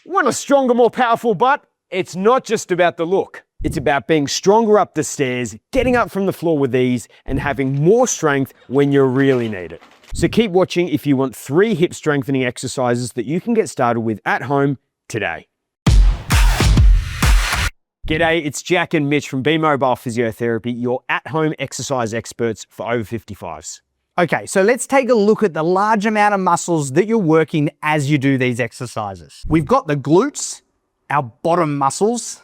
Want a stronger, more powerful butt? It's not just about the look. It's about being stronger up the stairs, getting up from the floor with ease, and having more strength when you really need it. So keep watching if you want 3 hip strengthening exercises that you can get started with at home today. G'day, it's Jack and Mitch from Be Mobile Physiotherapy, your at-home exercise experts for over 55s. Okay, so let's take a look at the large amount of muscles that you're working as you do these exercises. We've got the glutes, our bottom muscles,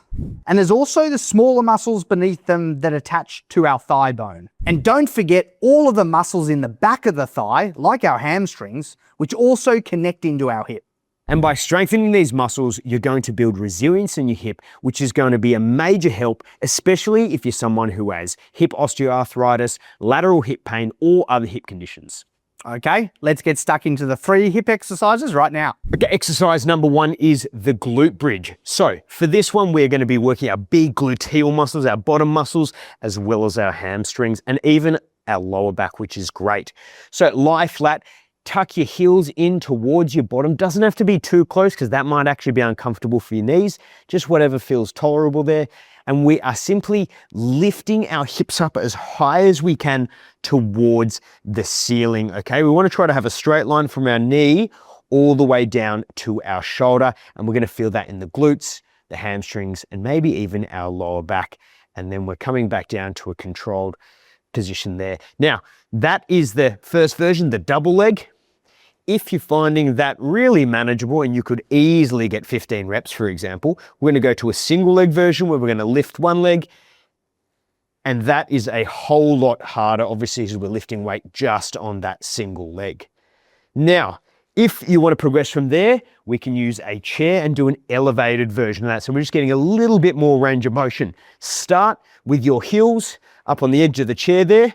and there's also the smaller muscles beneath them that attach to our thigh bone. And don't forget all of the muscles in the back of the thigh, like our hamstrings, which also connect into our hip. And by strengthening these muscles, you're going to build resilience in your hip, which is going to be a major help, especially if you're someone who has hip osteoarthritis, lateral hip pain, or other hip conditions. Okay, let's get stuck into the 3 hip exercises right now. Okay, exercise number 1 is the glute bridge. So for this one, we're going to be working our big gluteal muscles, our bottom muscles, as well as our hamstrings, and even our lower back, which is great. So lie flat. Tuck your heels in towards your bottom. Doesn't have to be too close because that might actually be uncomfortable for your knees. Just whatever feels tolerable there. And we are simply lifting our hips up as high as we can towards the ceiling, okay? We want to try to have a straight line from our knee all the way down to our shoulder. And we're going to feel that in the glutes, the hamstrings, and maybe even our lower back. And then we're coming back down to a controlled position there. Now, that is the first version, the double leg. If you're finding that really manageable and you could easily get 15 reps, for example, we're going to go to a single leg version where we're going to lift one leg. And that is a whole lot harder, obviously, because we're lifting weight just on that single leg. Now, if you want to progress from there, we can use a chair and do an elevated version of that. So we're just getting a little bit more range of motion. Start with your heels up on the edge of the chair there.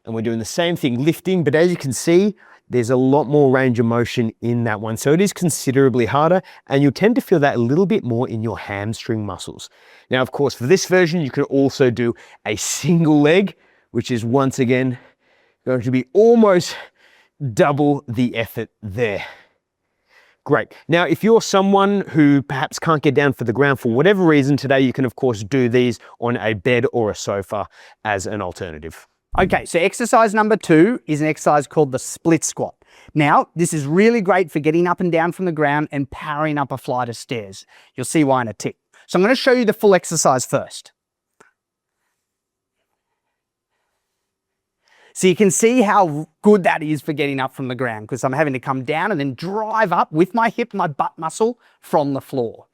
And we're doing the same thing, lifting, but as you can see, there's a lot more range of motion in that one. So it is considerably harder, and you'll tend to feel that a little bit more in your hamstring muscles. Now, of course, for this version, you can also do a single leg, which is once again going to be almost double the effort there. Great. Now, if you're someone who perhaps can't get down for the ground for whatever reason today, you can of course do these on a bed or a sofa as an alternative. Okay, so exercise number 2 is an exercise called the split squat. Now, this is really great for getting up and down from the ground and powering up a flight of stairs. You'll see why in a tick. So I'm going to show you the full exercise first. So you can see how good that is for getting up from the ground because I'm having to come down and then drive up with my hip, my butt muscle from the floor.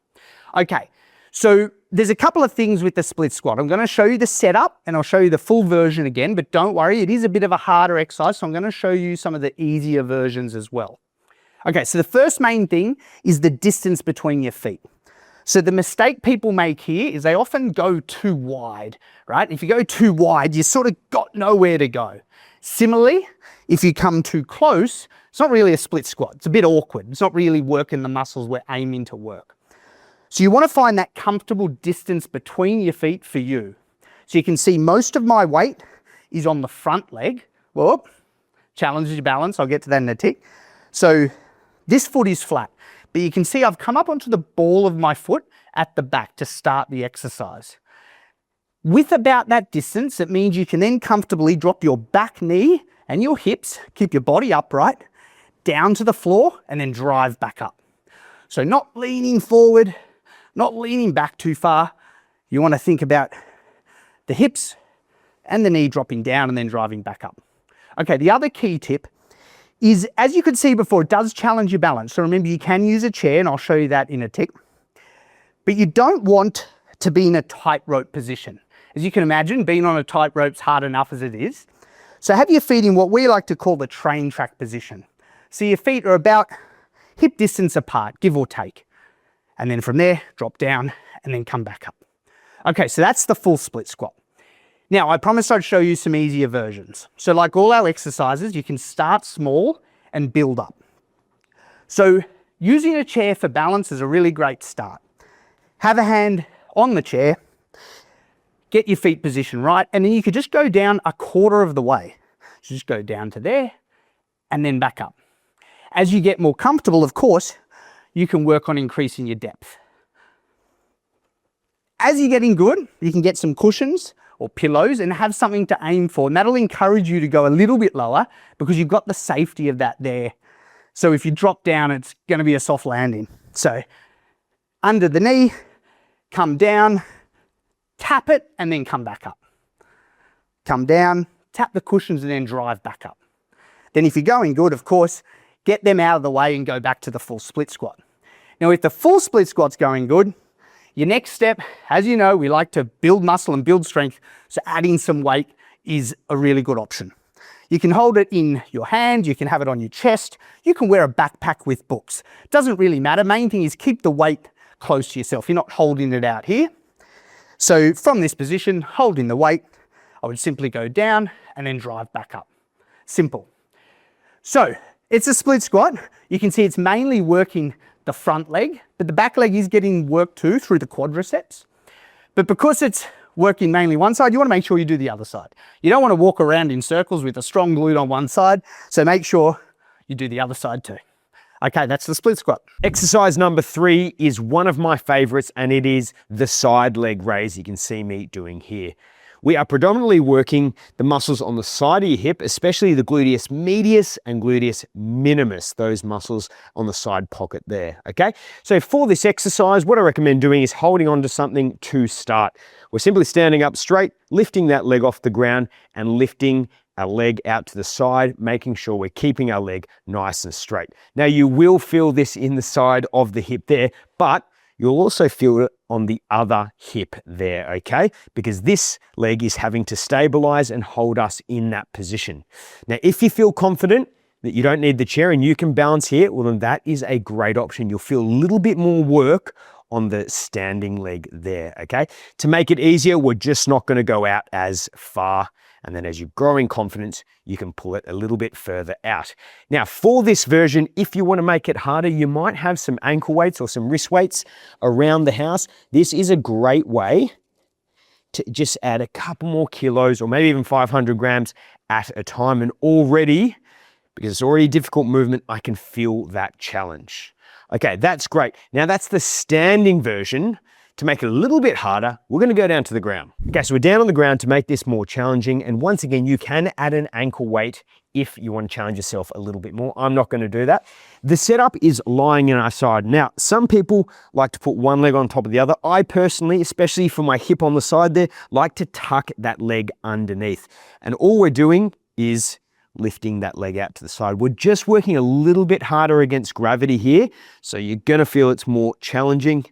Okay, so there's a couple of things with the split squat. I'm going to show you the setup and I'll show you the full version again, but don't worry, it is a bit of a harder exercise, so I'm going to show you some of the easier versions as well. Okay, so the first main thing is the distance between your feet. So the mistake people make here is they often go too wide, right? If you go too wide, you sort of got nowhere to go. Similarly, if you come too close, it's not really a split squat. It's a bit awkward. It's not really working the muscles we're aiming to work. So you want to find that comfortable distance between your feet for you. So you can see most of my weight is on the front leg. Whoop, challenges your balance. I'll get to that in a tick. So this foot is flat, but you can see I've come up onto the ball of my foot at the back to start the exercise. With about that distance, it means you can then comfortably drop your back knee and your hips, keep your body upright, down to the floor, and then drive back up. So not leaning forward, not leaning back too far. You want to think about the hips and the knee dropping down and then driving back up. Okay, the other key tip is, as you could see before, it does challenge your balance. So remember, you can use a chair, and I'll show you that in a tick. But you don't want to be in a tightrope position. As you can imagine, being on a tightrope's hard enough as it is. So have your feet in what we like to call the train track position. So your feet are about hip distance apart, give or take. And then from there, drop down and then come back up. Okay, so that's the full split squat. Now, I promised I'd show you some easier versions. So like all our exercises, you can start small and build up. So using a chair for balance is a really great start. Have a hand on the chair, get your feet positioned right, and then you could just go down a quarter of the way. So just go down to there and then back up. As you get more comfortable, of course, you can work on increasing your depth. As you're getting good, you can get some cushions or pillows and have something to aim for. And that'll encourage you to go a little bit lower because you've got the safety of that there. So if you drop down, it's going to be a soft landing. So under the knee, come down, tap it, and then come back up. Come down, tap the cushions, and then drive back up. Then if you're going good, of course, get them out of the way and go back to the full split squat. Now, if the full split squat's going good, your next step, as you know, we like to build muscle and build strength, so adding some weight is a really good option. You can hold it in your hand, you can have it on your chest, you can wear a backpack with books. It doesn't really matter. Main thing is keep the weight close to yourself. You're not holding it out here. So from this position, holding the weight, I would simply go down and then drive back up. Simple. So it's a split squat. You can see it's mainly working the front leg, but the back leg is getting worked too through the quadriceps. But because it's working mainly one side, you want to make sure you do the other side. You don't want to walk around in circles with a strong glute on one side, so make sure you do the other side too. Okay, that's the split squat. Exercise number 3 is one of my favorites, and it is the side leg raise you can see me doing here. We are predominantly working the muscles on the side of your hip, especially the gluteus medius and gluteus minimus, those muscles on the side pocket there, okay? So for this exercise, what I recommend doing is holding on to something to start. We're simply standing up straight, lifting that leg off the ground and lifting our leg out to the side, making sure we're keeping our leg nice and straight. Now you will feel this in the side of the hip there, but you'll also feel it on the other hip there, okay? Because this leg is having to stabilize and hold us in that position. Now, if you feel confident that you don't need the chair and you can balance here, well, then that is a great option. You'll feel a little bit more work on the standing leg there, okay? To make it easier, we're just not going to go out as far. And then as you grow in confidence, you can pull it a little bit further out. Now for this version, if you want to make it harder, you might have some ankle weights or some wrist weights around the house. This is a great way to just add a couple more kilos or maybe even 500 grams at a time. And already, because it's already a difficult movement, I can feel that challenge. Okay, that's great. Now that's the standing version. To make it a little bit harder, we're going to go down to the ground. Okay, so we're down on the ground to make this more challenging. And once again, you can add an ankle weight if you want to challenge yourself a little bit more. I'm not going to do that. The setup is lying in our side. Now, some people like to put one leg on top of the other. I personally, especially for my hip on the side there, like to tuck that leg underneath. And all we're doing is lifting that leg out to the side. We're just working a little bit harder against gravity here. So you're going to feel it's more challenging,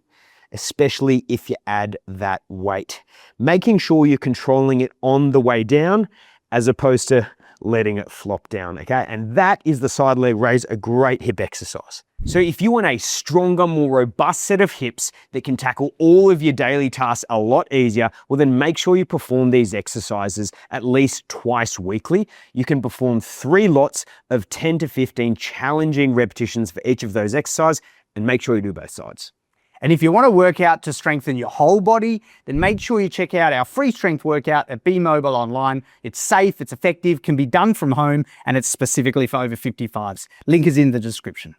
especially if you add that weight. Making sure you're controlling it on the way down as opposed to letting it flop down, okay? And that is the side leg raise, a great hip exercise. So if you want a stronger, more robust set of hips that can tackle all of your daily tasks a lot easier, well then make sure you perform these exercises at least twice weekly. You can perform 3 lots of 10 to 15 challenging repetitions for each of those exercises, and make sure you do both sides. And if you want to work out to strengthen your whole body, then make sure you check out our free strength workout at Be Mobile Online. It's safe, it's effective, can be done from home, and it's specifically for over 55s. Link is in the description.